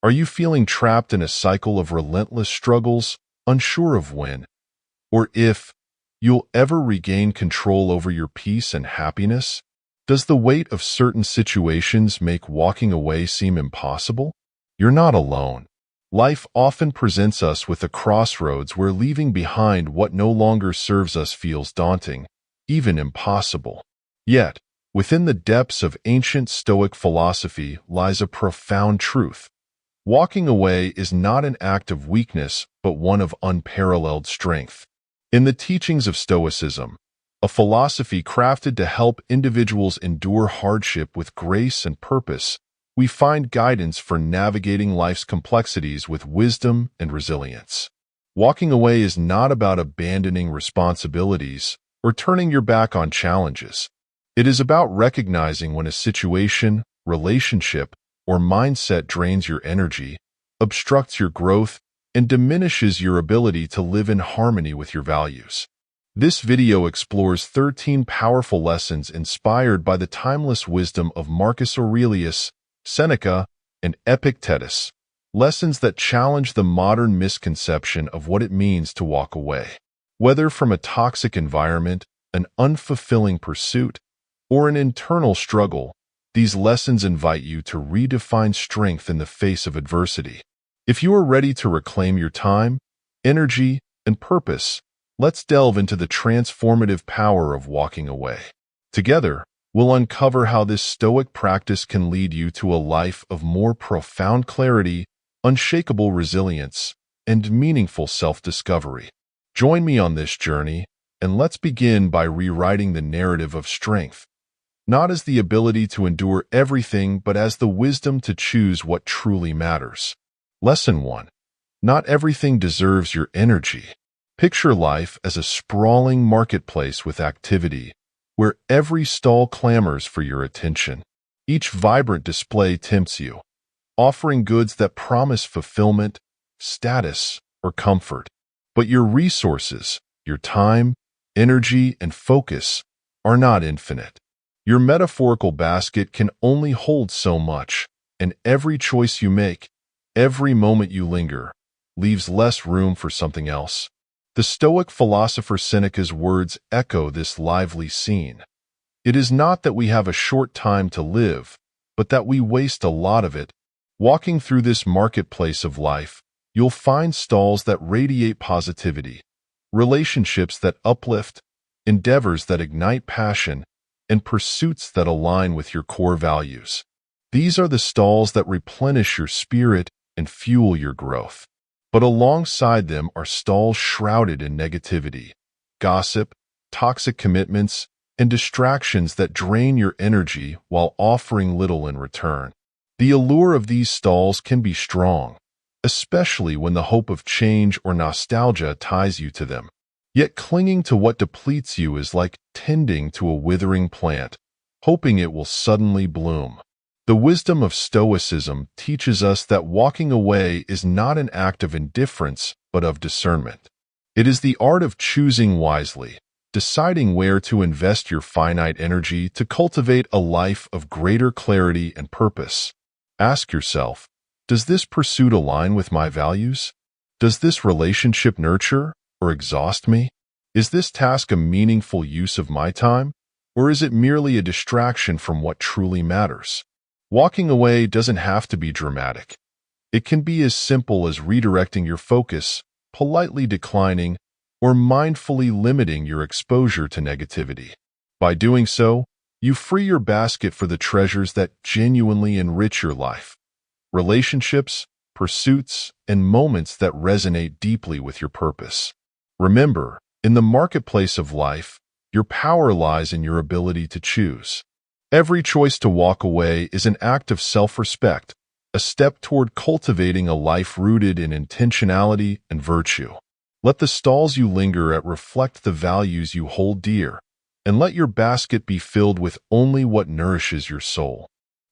Are you feeling trapped in a cycle of relentless struggles, unsure of when, or if, you'll ever regain control over your peace and happiness? Does the weight of certain situations make walking away seem impossible? You're not alone. Life often presents us with a crossroads where leaving behind what no longer serves us feels daunting, even impossible. Yet, within the depths of ancient Stoic philosophy lies a profound truth. Walking away is not an act of weakness, but one of unparalleled strength. In the teachings of Stoicism, a philosophy crafted to help individuals endure hardship with grace and purpose, we find guidance for navigating life's complexities with wisdom and resilience. Walking away is not about abandoning responsibilities or turning your back on challenges. It is about recognizing when a situation, relationship, or mindset drains your energy, obstructs your growth, and diminishes your ability to live in harmony with your values. This video explores 13 powerful lessons inspired by the timeless wisdom of Marcus Aurelius, Seneca, and Epictetus, lessons that challenge the modern misconception of what it means to walk away. Whether from a toxic environment, an unfulfilling pursuit, or an internal struggle, these lessons invite you to redefine strength in the face of adversity. If you are ready to reclaim your time, energy, and purpose, let's delve into the transformative power of walking away. Together, we'll uncover how this Stoic practice can lead you to a life of more profound clarity, unshakable resilience, and meaningful self-discovery. Join me on this journey, and let's begin by rewriting the narrative of strength, not as the ability to endure everything, but as the wisdom to choose what truly matters. Lesson 1. Not everything deserves your energy. Picture life as a sprawling marketplace with activity, where every stall clamors for your attention. Each vibrant display tempts you, offering goods that promise fulfillment, status, or comfort. But your resources, your time, energy, and focus are not infinite. Your metaphorical basket can only hold so much, and every choice you make, every moment you linger, leaves less room for something else. The Stoic philosopher Seneca's words echo this lively scene. It is not that we have a short time to live, but that we waste a lot of it. Walking through this marketplace of life, you'll find stalls that radiate positivity, relationships that uplift, endeavors that ignite passion, and pursuits that align with your core values. These are the stalls that replenish your spirit and fuel your growth. But alongside them are stalls shrouded in negativity, gossip, toxic commitments, and distractions that drain your energy while offering little in return. The allure of these stalls can be strong, especially when the hope of change or nostalgia ties you to them. Yet clinging to what depletes you is like tending to a withering plant, hoping it will suddenly bloom. The wisdom of Stoicism teaches us that walking away is not an act of indifference, but of discernment. It is the art of choosing wisely, deciding where to invest your finite energy to cultivate a life of greater clarity and purpose. Ask yourself, does this pursuit align with my values? Does this relationship nurture or exhaust me? Is this task a meaningful use of my time, or is it merely a distraction from what truly matters? Walking away doesn't have to be dramatic. It can be as simple as redirecting your focus, politely declining, or mindfully limiting your exposure to negativity. By doing so, you free your basket for the treasures that genuinely enrich your life. Relationships, pursuits, and moments that resonate deeply with your purpose. Remember, in the marketplace of life, your power lies in your ability to choose. Every choice to walk away is an act of self-respect, a step toward cultivating a life rooted in intentionality and virtue. Let the stalls you linger at reflect the values you hold dear, and let your basket be filled with only what nourishes your soul.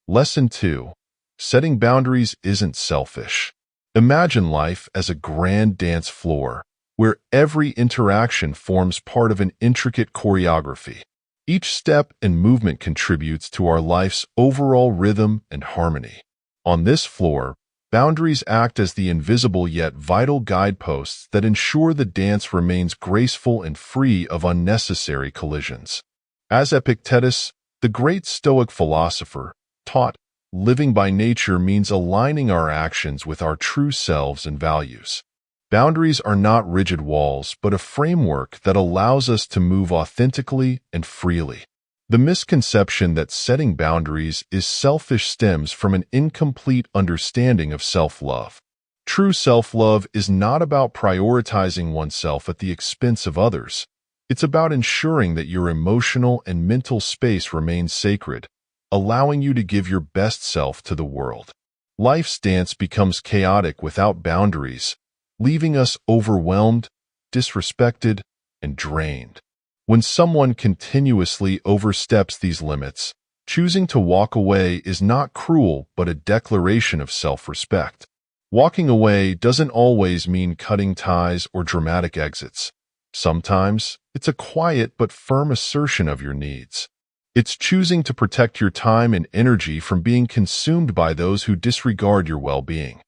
Lesson 2. Setting boundaries isn't selfish. Imagine life as a grand dance floor, where every interaction forms part of an intricate choreography. Each step and movement contributes to our life's overall rhythm and harmony. On this floor, Boundaries act as the invisible yet vital guideposts that ensure the dance remains graceful and free of unnecessary collisions. As Epictetus, the great Stoic philosopher, taught, living by nature means aligning our actions with our true selves and values. Boundaries are not rigid walls, but a framework that allows us to move authentically and freely. The misconception that setting boundaries is selfish stems from an incomplete understanding of self-love. True self-love is not about prioritizing oneself at the expense of others. It's about ensuring that your emotional and mental space remains sacred, allowing you to give your best self to the world. Life's dance becomes chaotic without boundaries, leaving us overwhelmed, disrespected, and drained. When someone continuously oversteps these limits, choosing to walk away is not cruel but a declaration of self-respect. Walking away doesn't always mean cutting ties or dramatic exits. Sometimes, it's a quiet but firm assertion of your needs. It's choosing to protect your time and energy from being consumed by those who disregard your well-being.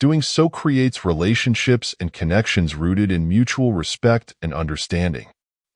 Doing so creates relationships and connections rooted in mutual respect and understanding.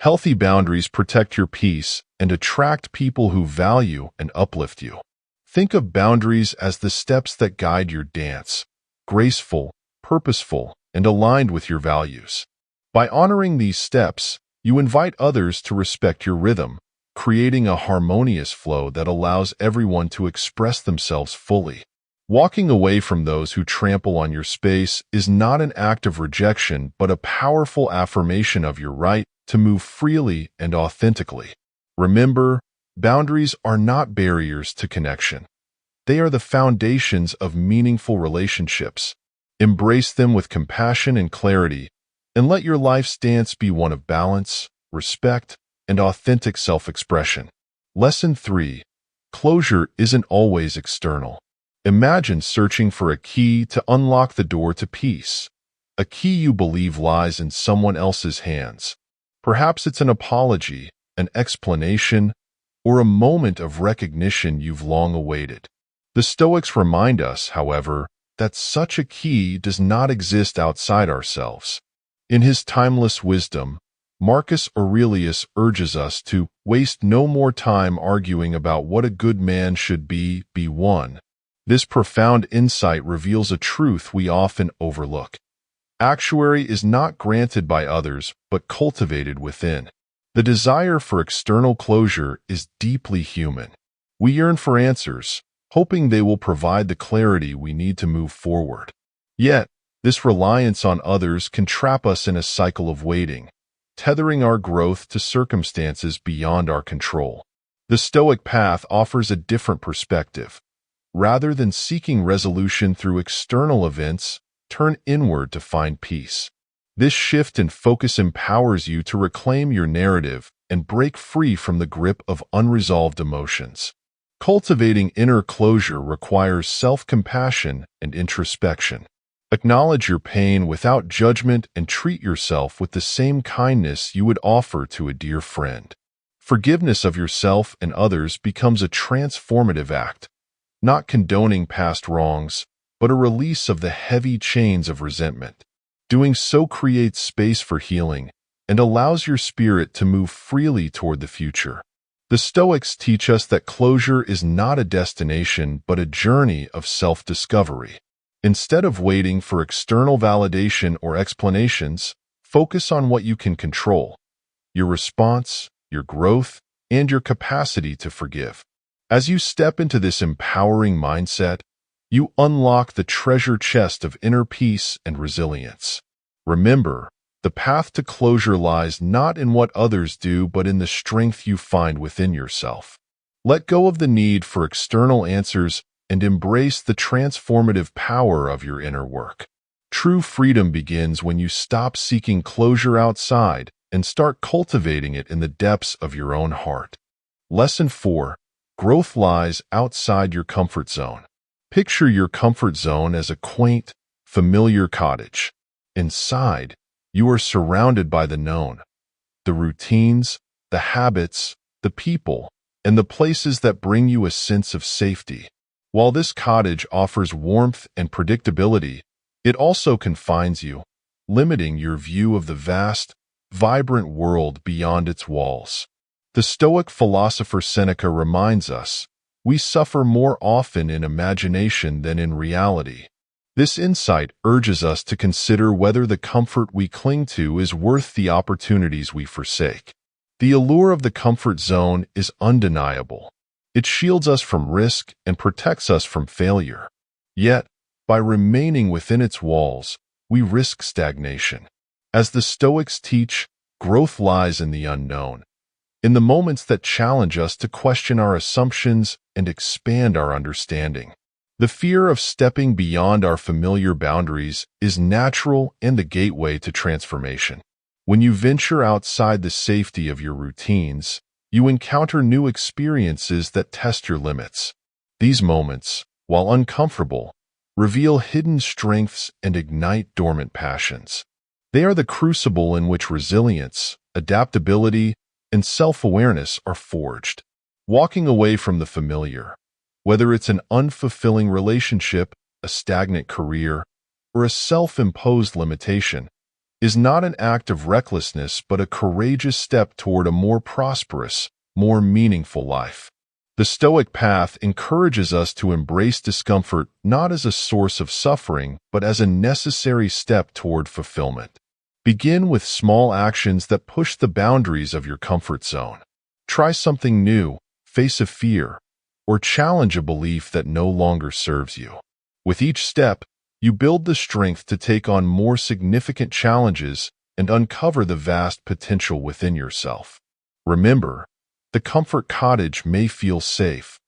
Healthy boundaries protect your peace and attract people who value and uplift you. Think of boundaries as the steps that guide your dance, graceful, purposeful, and aligned with your values. By honoring these steps, you invite others to respect your rhythm, creating a harmonious flow that allows everyone to express themselves fully. Walking away from those who trample on your space is not an act of rejection, but a powerful affirmation of your right to move freely and authentically. Remember, boundaries are not barriers to connection. They are the foundations of meaningful relationships. Embrace them with compassion and clarity, and let your life's dance be one of balance, respect, and authentic self-expression. Lesson 3. Closure isn't always external. Imagine searching for a key to unlock the door to peace, a key you believe lies in someone else's hands. Perhaps it's an apology, an explanation, or a moment of recognition you've long awaited. The Stoics remind us, however, that such a key does not exist outside ourselves. In his timeless wisdom, Marcus Aurelius urges us to waste no more time arguing about what a good man should be one. This profound insight reveals a truth we often overlook. Actuary is not granted by others, but cultivated within. The desire for external closure is deeply human. We yearn for answers, hoping they will provide the clarity we need to move forward. Yet, this reliance on others can trap us in a cycle of waiting, tethering our growth to circumstances beyond our control. The Stoic path offers a different perspective. Rather than seeking resolution through external events, turn inward to find peace. This shift in focus empowers you to reclaim your narrative and break free from the grip of unresolved emotions. Cultivating inner closure requires self-compassion and introspection. Acknowledge your pain without judgment and treat yourself with the same kindness you would offer to a dear friend. Forgiveness of yourself and others becomes a transformative act, not condoning past wrongs, but a release of the heavy chains of resentment. Doing so creates space for healing and allows your spirit to move freely toward the future. The Stoics teach us that closure is not a destination, but a journey of self-discovery. Instead of waiting for external validation or explanations, focus on what you can control: your response, your growth, and your capacity to forgive. As you step into this empowering mindset, you unlock the treasure chest of inner peace and resilience. Remember, the path to closure lies not in what others do, but in the strength you find within yourself. Let go of the need for external answers and embrace the transformative power of your inner work. True freedom begins when you stop seeking closure outside and start cultivating it in the depths of your own heart. Lesson 4. Growth lies outside your comfort zone. Picture your comfort zone as a quaint, familiar cottage. Inside, you are surrounded by the known, the routines, the habits, the people, and the places that bring you a sense of safety. While this cottage offers warmth and predictability, it also confines you, limiting your view of the vast, vibrant world beyond its walls. The Stoic philosopher Seneca reminds us, we suffer more often in imagination than in reality. This insight urges us to consider whether the comfort we cling to is worth the opportunities we forsake. The allure of the comfort zone is undeniable. It shields us from risk and protects us from failure. Yet, by remaining within its walls, we risk stagnation. As the Stoics teach, growth lies in the unknown, in the moments that challenge us to question our assumptions and expand our understanding. The fear of stepping beyond our familiar boundaries is natural and the gateway to transformation. When you venture outside the safety of your routines, you encounter new experiences that test your limits. These moments, while uncomfortable, reveal hidden strengths and ignite dormant passions. They are the crucible in which resilience, adaptability, and self-awareness are forged. Walking away from the familiar, whether it's an unfulfilling relationship, a stagnant career, or a self-imposed limitation, is not an act of recklessness but a courageous step toward a more prosperous, more meaningful life. The Stoic path encourages us to embrace discomfort not as a source of suffering but as a necessary step toward fulfillment. Begin with small actions that push the boundaries of your comfort zone. Try something new, face a fear, or challenge a belief that no longer serves you. With each step, you build the strength to take on more significant challenges and uncover the vast potential within yourself. Remember, the comfort cottage may feel safe,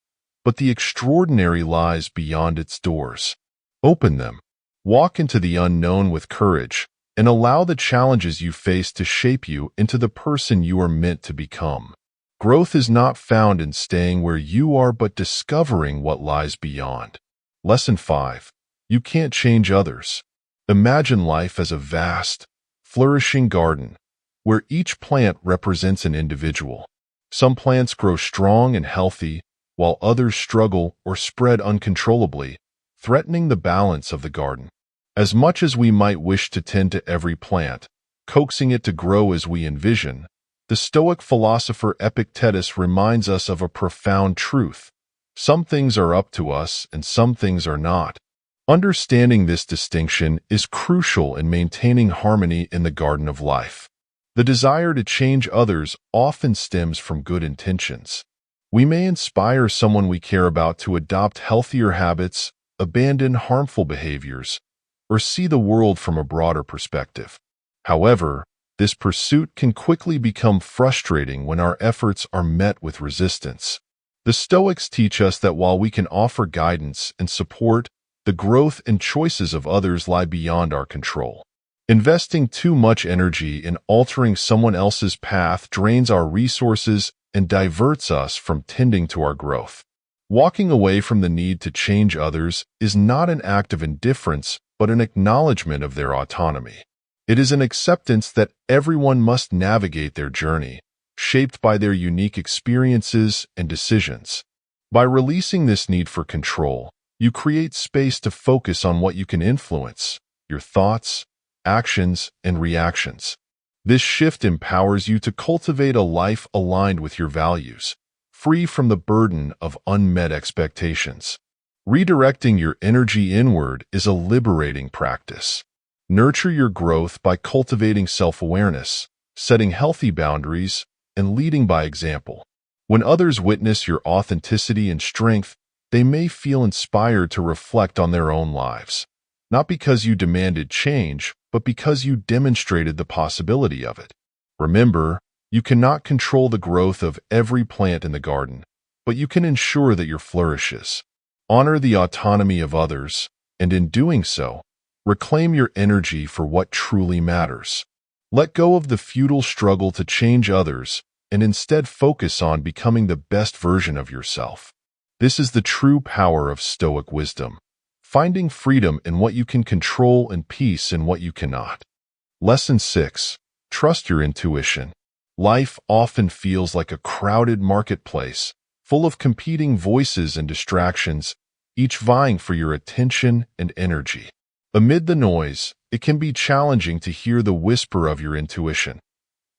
but the extraordinary lies beyond its doors. Open them, walk into the unknown with courage, and allow the challenges you face to shape you into the person you are meant to become. Growth is not found in staying where you are but discovering what lies beyond. Lesson 5. You can't change others. Imagine life as a vast, flourishing garden, where each plant represents an individual. Some plants grow strong and healthy, while others struggle or spread uncontrollably, threatening the balance of the garden. As much as we might wish to tend to every plant, coaxing it to grow as we envision, the Stoic philosopher Epictetus reminds us of a profound truth. Some things are up to us and some things are not. Understanding this distinction is crucial in maintaining harmony in the garden of life. The desire to change others often stems from good intentions. We may inspire someone we care about to adopt healthier habits, abandon harmful behaviors, or see the world from a broader perspective. However, this pursuit can quickly become frustrating when our efforts are met with resistance. The Stoics teach us that while we can offer guidance and support, the growth and choices of others lie beyond our control. Investing too much energy in altering someone else's path drains our resources and diverts us from tending to our growth. Walking away from the need to change others is not an act of indifference, but an acknowledgement of their autonomy. It is an acceptance that everyone must navigate their journey, shaped by their unique experiences and decisions. By releasing this need for control, you create space to focus on what you can influence, your thoughts, actions, and reactions. This shift empowers you to cultivate a life aligned with your values, free from the burden of unmet expectations. Redirecting your energy inward is a liberating practice. Nurture your growth by cultivating self-awareness, setting healthy boundaries, and leading by example. When others witness your authenticity and strength, they may feel inspired to reflect on their own lives, not because you demanded change, but because you demonstrated the possibility of it. Remember, you cannot control the growth of every plant in the garden, but you can ensure that yours flourishes. Honor the autonomy of others, and in doing so, reclaim your energy for what truly matters. Let go of the futile struggle to change others, and instead focus on becoming the best version of yourself. This is the true power of Stoic wisdom, finding freedom in what you can control and peace in what you cannot. Lesson 6. Trust your intuition. Life often feels like a crowded marketplace, full of competing voices and distractions, each vying for your attention and energy. Amid the noise, it can be challenging to hear the whisper of your intuition,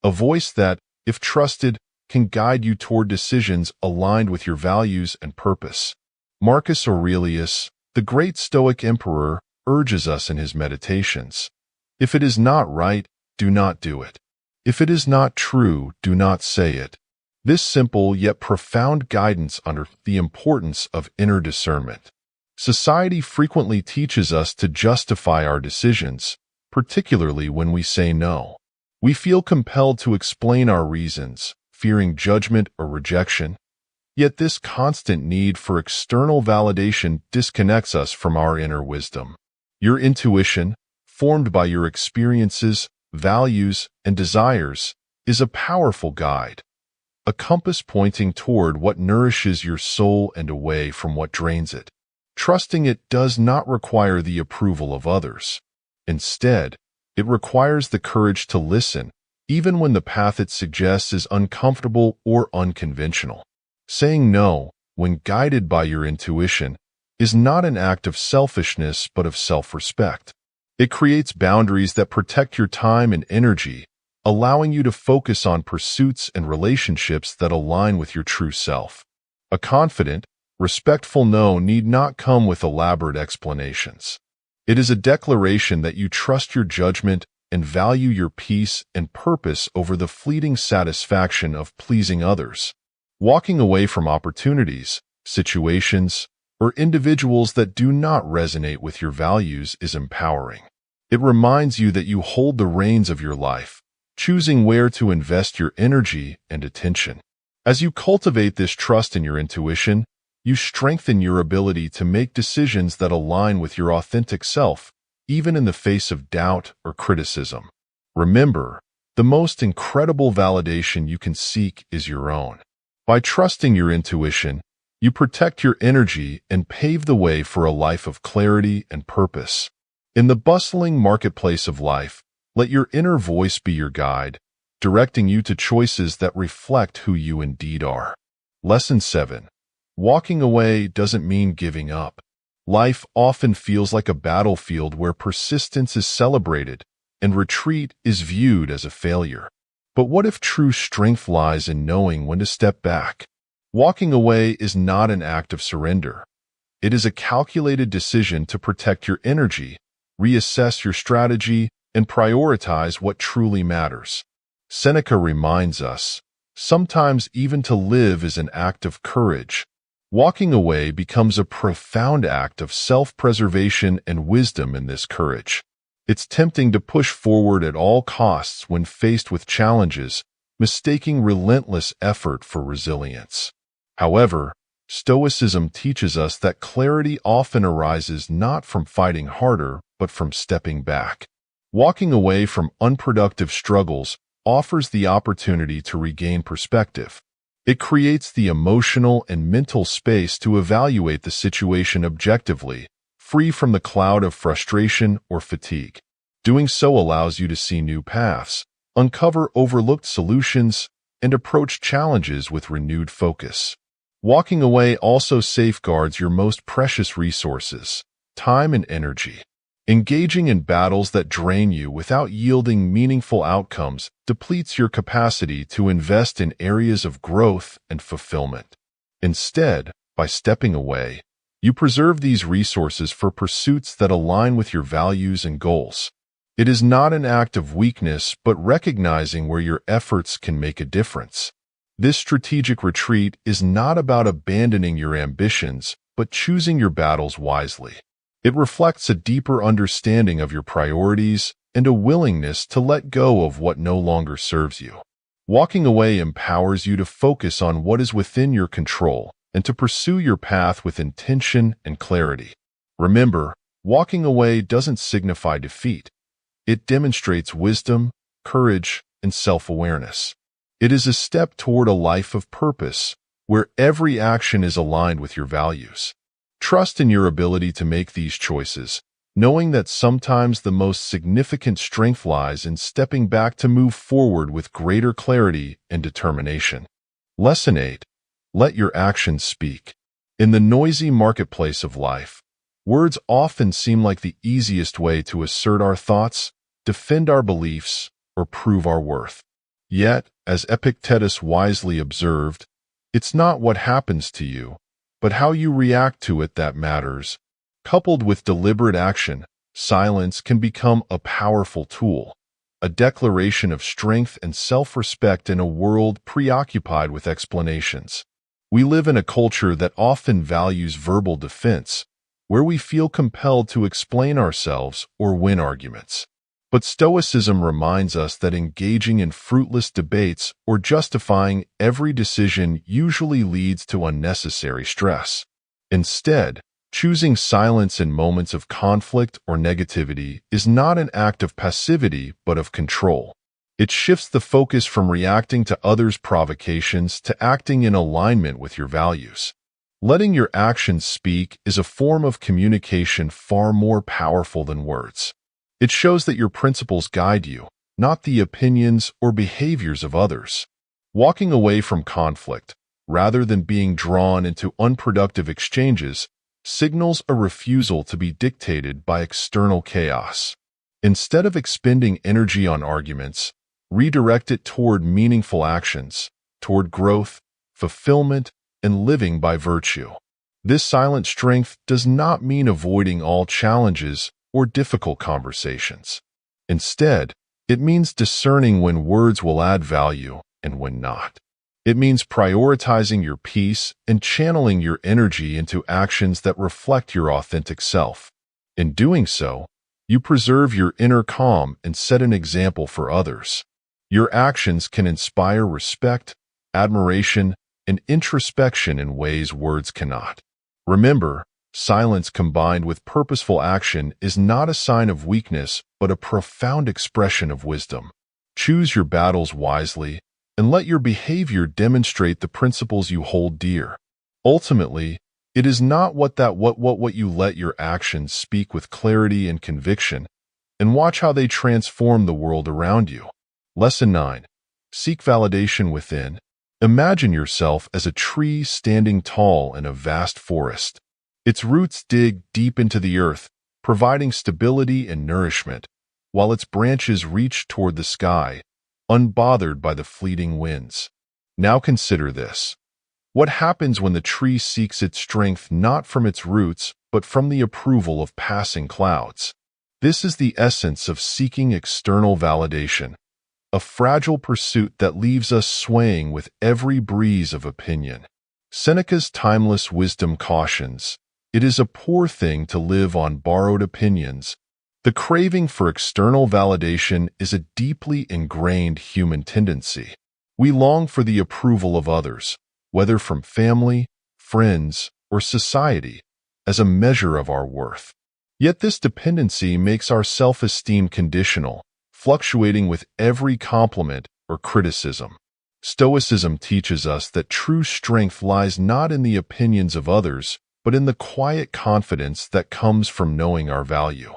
a voice that, if trusted, can guide you toward decisions aligned with your values and purpose. Marcus Aurelius, the great Stoic emperor, urges us in his Meditations, "If it is not right, do not do it. If it is not true, do not say it." This simple yet profound guidance under the importance of inner discernment. Society frequently teaches us to justify our decisions, particularly when we say no. We feel compelled to explain our reasons, fearing judgment or rejection. Yet this constant need for external validation disconnects us from our inner wisdom. Your intuition, formed by your experiences, values, and desires, is a powerful guide, a compass pointing toward what nourishes your soul and away from what drains it. Trusting it does not require the approval of others. Instead, it requires the courage to listen, even when the path it suggests is uncomfortable or unconventional. Saying no, when guided by your intuition, is not an act of selfishness but of self-respect. It creates boundaries that protect your time and energy, allowing you to focus on pursuits and relationships that align with your true self. A confident, respectful no need not come with elaborate explanations. It is a declaration that you trust your judgment and value your peace and purpose over the fleeting satisfaction of pleasing others. Walking away from opportunities, situations, or individuals that do not resonate with your values is empowering. It reminds you that you hold the reins of your life, choosing where to invest your energy and attention. As you cultivate this trust in your intuition, you strengthen your ability to make decisions that align with your authentic self, even in the face of doubt or criticism. Remember, the most incredible validation you can seek is your own. By trusting your intuition, you protect your energy and pave the way for a life of clarity and purpose. In the bustling marketplace of life, let your inner voice be your guide, directing you to choices that reflect who you indeed are. Lesson 7. Walking away doesn't mean giving up. Life often feels like a battlefield where persistence is celebrated and retreat is viewed as a failure. But what if true strength lies in knowing when to step back? Walking away is not an act of surrender. It is a calculated decision to protect your energy, reassess your strategy, and prioritize what truly matters. Seneca reminds us, sometimes even to live is an act of courage. Walking away becomes a profound act of self-preservation and wisdom in this courage. It's tempting to push forward at all costs when faced with challenges, mistaking relentless effort for resilience. However, Stoicism teaches us that clarity often arises not from fighting harder, but from stepping back. Walking away from unproductive struggles offers the opportunity to regain perspective. It creates the emotional and mental space to evaluate the situation objectively, free from the cloud of frustration or fatigue. Doing so allows you to see new paths, uncover overlooked solutions, and approach challenges with renewed focus. Walking away also safeguards your most precious resources, time and energy. Engaging in battles that drain you without yielding meaningful outcomes depletes your capacity to invest in areas of growth and fulfillment. Instead, by stepping away, you preserve these resources for pursuits that align with your values and goals. It is not an act of weakness, but recognizing where your efforts can make a difference. This strategic retreat is not about abandoning your ambitions, but choosing your battles wisely. It reflects a deeper understanding of your priorities and a willingness to let go of what no longer serves you. Walking away empowers you to focus on what is within your control and to pursue your path with intention and clarity. Remember, walking away doesn't signify defeat. It demonstrates wisdom, courage, and self-awareness. It is a step toward a life of purpose, where every action is aligned with your values. Trust in your ability to make these choices, knowing that sometimes the most significant strength lies in stepping back to move forward with greater clarity and determination. Lesson 8. Let your actions speak. In the noisy marketplace of life, words often seem like the easiest way to assert our thoughts, defend our beliefs, or prove our worth. Yet, as Epictetus wisely observed, it's not what happens to you, but how you react to it that matters. Coupled with deliberate action, silence can become a powerful tool, a declaration of strength and self-respect in a world preoccupied with explanations. We live in a culture that often values verbal defense, where we feel compelled to explain ourselves or win arguments. But Stoicism reminds us that engaging in fruitless debates or justifying every decision usually leads to unnecessary stress. Instead, choosing silence in moments of conflict or negativity is not an act of passivity but of control. It shifts the focus from reacting to others' provocations to acting in alignment with your values. Letting your actions speak is a form of communication far more powerful than words. It shows that your principles guide you, not the opinions or behaviors of others. Walking away from conflict, rather than being drawn into unproductive exchanges, signals a refusal to be dictated by external chaos. Instead of expending energy on arguments, redirect it toward meaningful actions, toward growth, fulfillment, and living by virtue. This silent strength does not mean avoiding all challenges or difficult conversations. Instead, it means discerning when words will add value and when not. It means prioritizing your peace and channeling your energy into actions that reflect your authentic self. In doing so, you preserve your inner calm and set an example for others. Your actions can inspire respect, admiration, and introspection in ways words cannot. Remember, silence combined with purposeful action is not a sign of weakness but a profound expression of wisdom. Choose your battles wisely, and let your behavior demonstrate the principles you hold dear. Ultimately, it is not what you let your actions speak with clarity and conviction, and watch how they transform the world around you. Lesson 9. Seek validation within. Imagine yourself as a tree standing tall in a vast forest. Its roots dig deep into the earth, providing stability and nourishment, while its branches reach toward the sky, unbothered by the fleeting winds. Now consider this. What happens when the tree seeks its strength not from its roots, but from the approval of passing clouds? This is the essence of seeking external validation, a fragile pursuit that leaves us swaying with every breeze of opinion. Seneca's timeless wisdom cautions, "It is a poor thing to live on borrowed opinions." The craving for external validation is a deeply ingrained human tendency. We long for the approval of others, whether from family, friends, or society, as a measure of our worth. Yet this dependency makes our self-esteem conditional, fluctuating with every compliment or criticism. Stoicism teaches us that true strength lies not in the opinions of others, but in the quiet confidence that comes from knowing our value.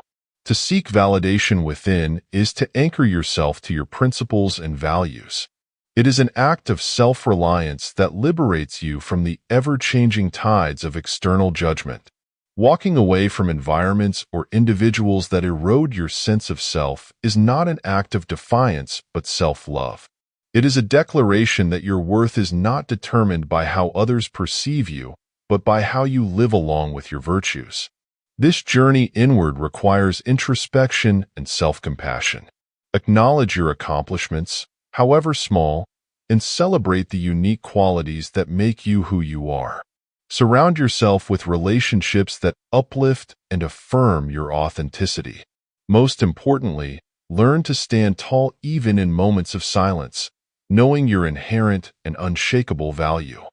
To seek validation within is to anchor yourself to your principles and values. It is an act of self-reliance that liberates you from the ever-changing tides of external judgment. Walking away from environments or individuals that erode your sense of self is not an act of defiance but self-love. It is a declaration that your worth is not determined by how others perceive you, but by how you live along with your virtues. This journey inward requires introspection and self-compassion. Acknowledge your accomplishments, however small, and celebrate the unique qualities that make you who you are. Surround yourself with relationships that uplift and affirm your authenticity. Most importantly, learn to stand tall even in moments of silence, knowing your inherent and unshakable value.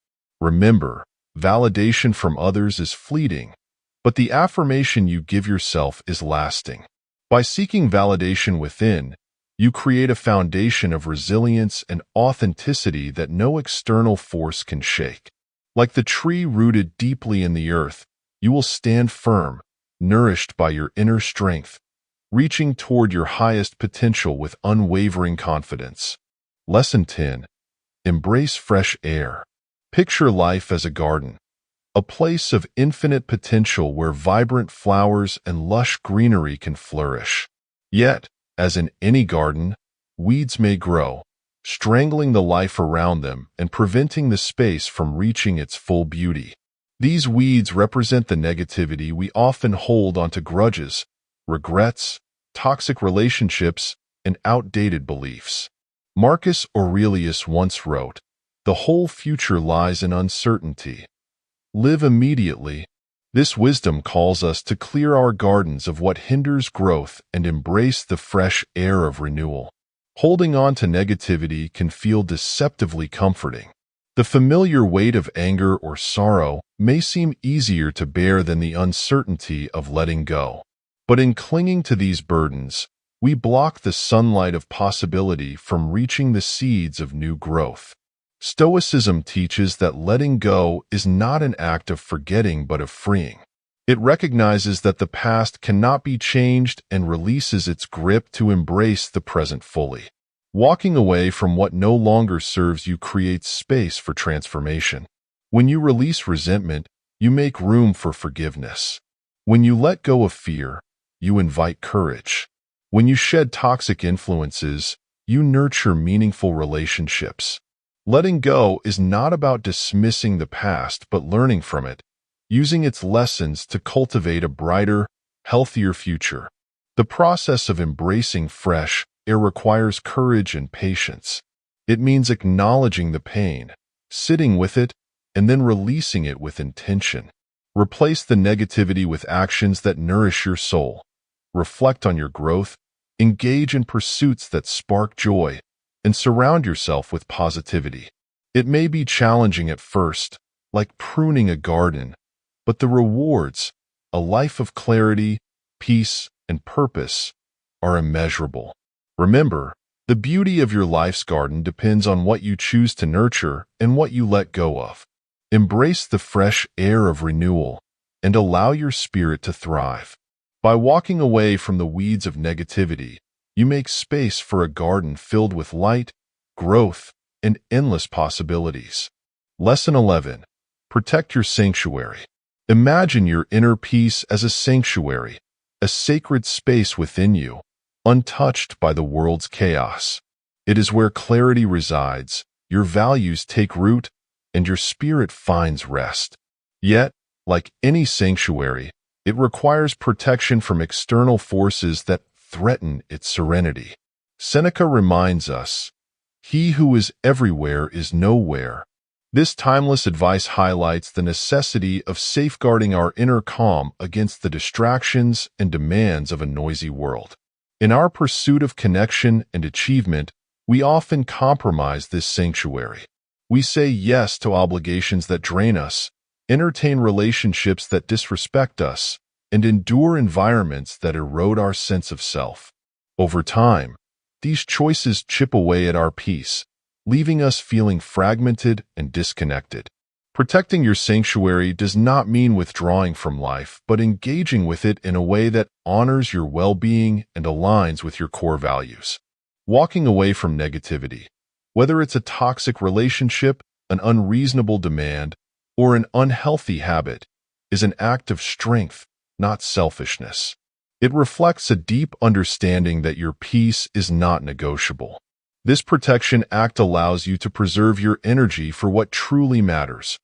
Remember, validation from others is fleeting, but the affirmation you give yourself is lasting. By seeking validation within, you create a foundation of resilience and authenticity that no external force can shake. Like the tree rooted deeply in the earth, you will stand firm, nourished by your inner strength, reaching toward your highest potential with unwavering confidence. Lesson 10. Embrace fresh air. Picture life as a garden. a place of infinite potential where vibrant flowers and lush greenery can flourish. Yet, as in any garden, weeds may grow, strangling the life around them and preventing the space from reaching its full beauty. These weeds represent the negativity we often hold onto grudges, regrets, toxic relationships, and outdated beliefs. Marcus Aurelius once wrote, "The whole future lies in uncertainty. Live immediately." This wisdom calls us to clear our gardens of what hinders growth and embrace the fresh air of renewal. Holding on to negativity can feel deceptively comforting. The familiar weight of anger or sorrow may seem easier to bear than the uncertainty of letting go. But in clinging to these burdens, we block the sunlight of possibility from reaching the seeds of new growth. Stoicism teaches that letting go is not an act of forgetting but of freeing. It recognizes that the past cannot be changed and releases its grip to embrace the present fully. Walking away from what no longer serves you creates space for transformation. When you release resentment, you make room for forgiveness. When you let go of fear, you invite courage. When you shed toxic influences, you nurture meaningful relationships. Letting go is not about dismissing the past but learning from it, using its lessons to cultivate a brighter, healthier future. The process of embracing fresh air requires courage and patience. It means acknowledging the pain, sitting with it, and then releasing it with intention. Replace the negativity with actions that nourish your soul. Reflect on your growth, engage in pursuits that spark joy, and surround yourself with positivity. It may be challenging at first, like pruning a garden, but the rewards, a life of clarity, peace, and purpose, are immeasurable. Remember, the beauty of your life's garden depends on what you choose to nurture and what you let go of. Embrace the fresh air of renewal and allow your spirit to thrive. By walking away from the weeds of negativity, you make space for a garden filled with light, growth, and endless possibilities. Lesson 11. Protect your sanctuary. Imagine your inner peace as a sanctuary, a sacred space within you, untouched by the world's chaos. It is where clarity resides, your values take root, and your spirit finds rest. Yet, like any sanctuary, it requires protection from external forces that threaten its serenity. Seneca reminds us, "He who is everywhere is nowhere." This timeless advice highlights the necessity of safeguarding our inner calm against the distractions and demands of a noisy world. In our pursuit of connection and achievement, we often compromise this sanctuary. We say yes to obligations that drain us, entertain relationships that disrespect us, and endure environments that erode our sense of self. Over time, these choices chip away at our peace, leaving us feeling fragmented and disconnected. Protecting your sanctuary does not mean withdrawing from life, but engaging with it in a way that honors your well-being and aligns with your core values. Walking away from negativity, whether it's a toxic relationship, an unreasonable demand, or an unhealthy habit, is an act of strength, not selfishness. It reflects a deep understanding that your peace is not negotiable. This protection act allows you to preserve your energy for what truly matters: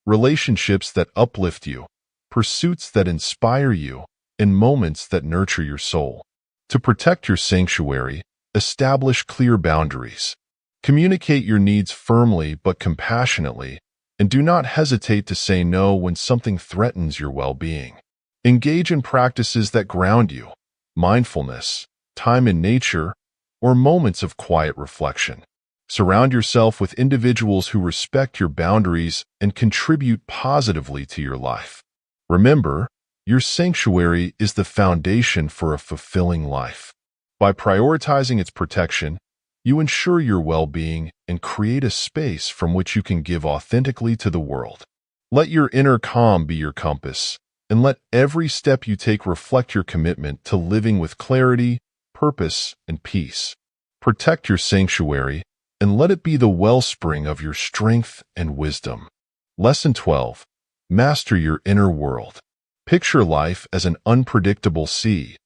relationships that uplift you, pursuits that inspire you, and moments that nurture your soul. To protect your sanctuary, establish clear boundaries. Communicate your needs firmly but compassionately, and do not hesitate to say no when something threatens your well-being. Engage in practices that ground you: mindfulness, time in nature, or moments of quiet reflection. Surround yourself with individuals who respect your boundaries and contribute positively to your life. Remember, your sanctuary is the foundation for a fulfilling life. By prioritizing its protection, you ensure your well-being and create a space from which you can give authentically to the world. Let your inner calm be your compass, and let every step you take reflect your commitment to living with clarity, purpose, and peace. Protect your sanctuary, and let it be the wellspring of your strength and wisdom. Lesson 12. Master your inner world. Picture life as an unpredictable sea,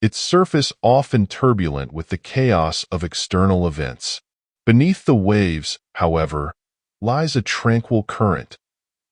its surface often turbulent with the chaos of external events. Beneath the waves, however, lies a tranquil current,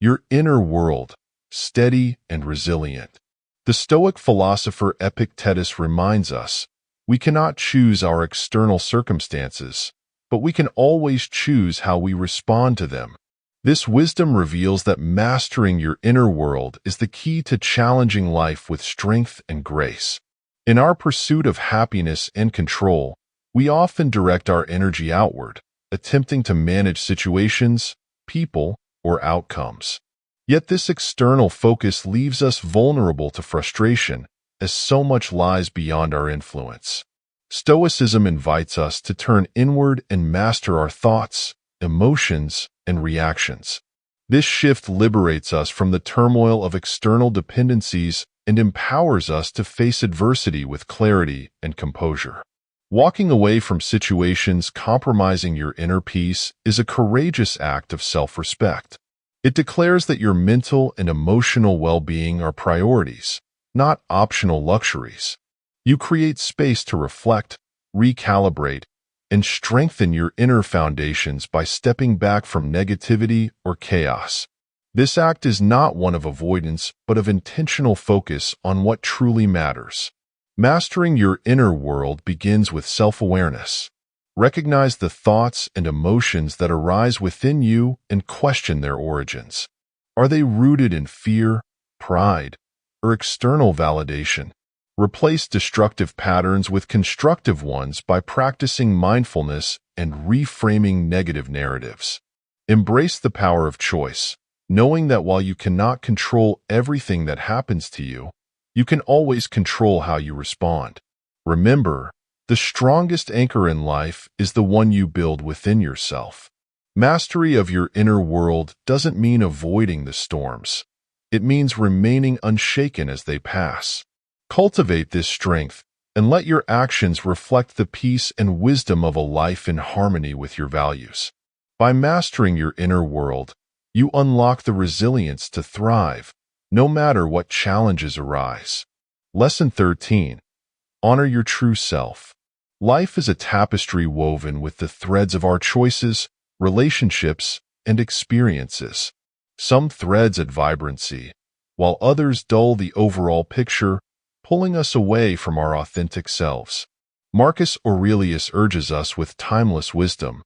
your inner world, steady and resilient. The Stoic philosopher Epictetus reminds us, we cannot choose our external circumstances, but we can always choose how we respond to them. This wisdom reveals that mastering your inner world is the key to challenging life with strength and grace. In our pursuit of happiness and control, we often direct our energy outward, attempting to manage situations, people, or outcomes. Yet this external focus leaves us vulnerable to frustration, as so much lies beyond our influence. Stoicism invites us to turn inward and master our thoughts, emotions, and reactions. This shift liberates us from the turmoil of external dependencies and empowers us to face adversity with clarity and composure. Walking away from situations compromising your inner peace is a courageous act of self-respect. It declares that your mental and emotional well-being are priorities, not optional luxuries. You create space to reflect, recalibrate, and strengthen your inner foundations by stepping back from negativity or chaos. This act is not one of avoidance, but of intentional focus on what truly matters. Mastering your inner world begins with self-awareness. Recognize the thoughts and emotions that arise within you and question their origins. Are they rooted in fear, pride, or external validation? Replace destructive patterns with constructive ones by practicing mindfulness and reframing negative narratives. Embrace the power of choice, knowing that while you cannot control everything that happens to you, you can always control how you respond. Remember, the strongest anchor in life is the one you build within yourself. Mastery of your inner world doesn't mean avoiding the storms. It means remaining unshaken as they pass. Cultivate this strength and let your actions reflect the peace and wisdom of a life in harmony with your values. By mastering your inner world, you unlock the resilience to thrive, no matter what challenges arise. Lesson 13. Honor your true self. Life is a tapestry woven with the threads of our choices, relationships, and experiences. Some threads add vibrancy, while others dull the overall picture, pulling us away from our authentic selves. Marcus Aurelius urges us with timeless wisdom,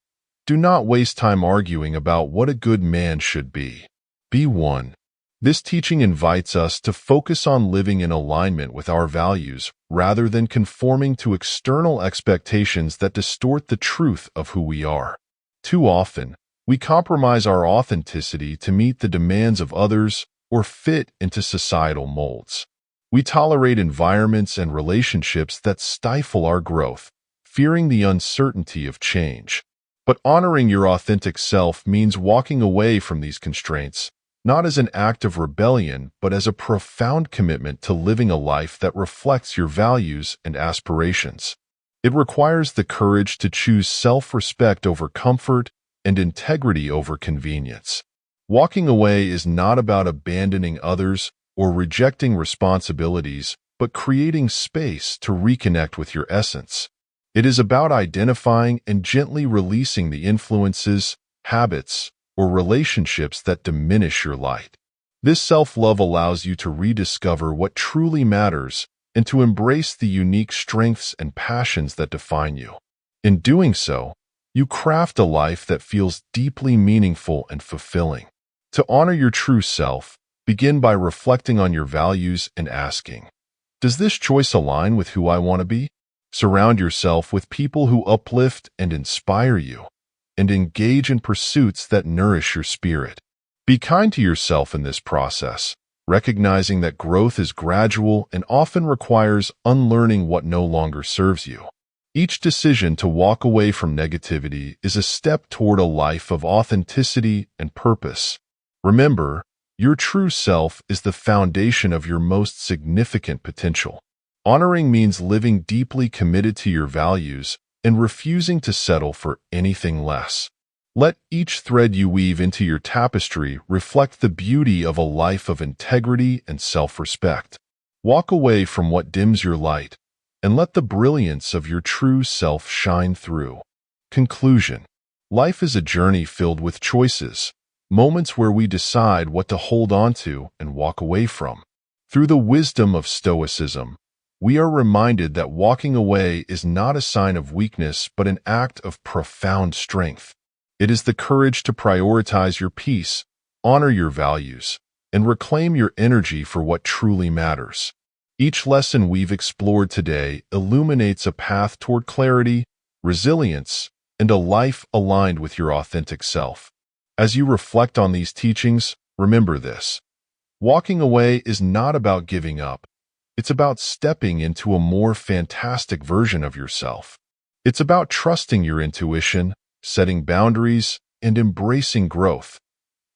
do not waste time arguing about what a good man should be. Be one. This teaching invites us to focus on living in alignment with our values rather than conforming to external expectations that distort the truth of who we are. Too often, we compromise our authenticity to meet the demands of others or fit into societal molds. We tolerate environments and relationships that stifle our growth, fearing the uncertainty of change. But honoring your authentic self means walking away from these constraints, not as an act of rebellion, but as a profound commitment to living a life that reflects your values and aspirations. It requires the courage to choose self-respect over comfort and integrity over convenience. Walking away is not about abandoning others or rejecting responsibilities, but creating space to reconnect with your essence. It is about identifying and gently releasing the influences, habits, or relationships that diminish your light. This self-love allows you to rediscover what truly matters and to embrace the unique strengths and passions that define you. In doing so, you craft a life that feels deeply meaningful and fulfilling. To honor your true self, begin by reflecting on your values and asking, does this choice align with who I want to be? Surround yourself with people who uplift and inspire you, and engage in pursuits that nourish your spirit. Be kind to yourself in this process, recognizing that growth is gradual and often requires unlearning what no longer serves you. Each decision to walk away from negativity is a step toward a life of authenticity and purpose. Remember, your true self is the foundation of your most significant potential. Honoring means living deeply committed to your values and refusing to settle for anything less. Let each thread you weave into your tapestry reflect the beauty of a life of integrity and self-respect. Walk away from what dims your light, and let the brilliance of your true self shine through. Conclusion. Life is a journey filled with choices, moments where we decide what to hold on to and walk away from. Through the wisdom of Stoicism, we are reminded that walking away is not a sign of weakness but an act of profound strength. It is the courage to prioritize your peace, honor your values, and reclaim your energy for what truly matters. Each lesson we've explored today illuminates a path toward clarity, resilience, and a life aligned with your authentic self. As you reflect on these teachings, remember this. Walking away is not about giving up. It's about stepping into a more fantastic version of yourself. It's about trusting your intuition, setting boundaries, and embracing growth,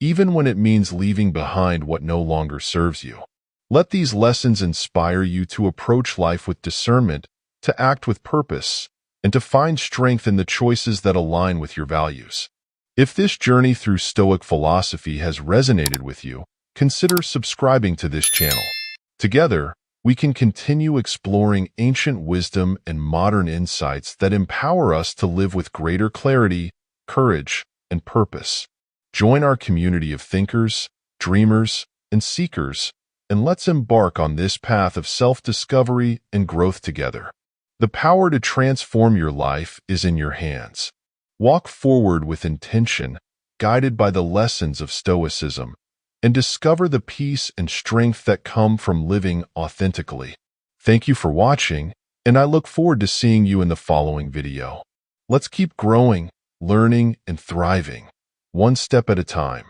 even when it means leaving behind what no longer serves you. Let these lessons inspire you to approach life with discernment, to act with purpose, and to find strength in the choices that align with your values. If this journey through Stoic philosophy has resonated with you, consider subscribing to this channel. Together, we can continue exploring ancient wisdom and modern insights that empower us to live with greater clarity, courage, and purpose. Join our community of thinkers, dreamers, and seekers, and let's embark on this path of self-discovery and growth together. The power to transform your life is in your hands. Walk forward with intention, guided by the lessons of Stoicism, and discover the peace and strength that come from living authentically. Thank you for watching, and I look forward to seeing you in the following video. Let's keep growing, learning, and thriving, one step at a time.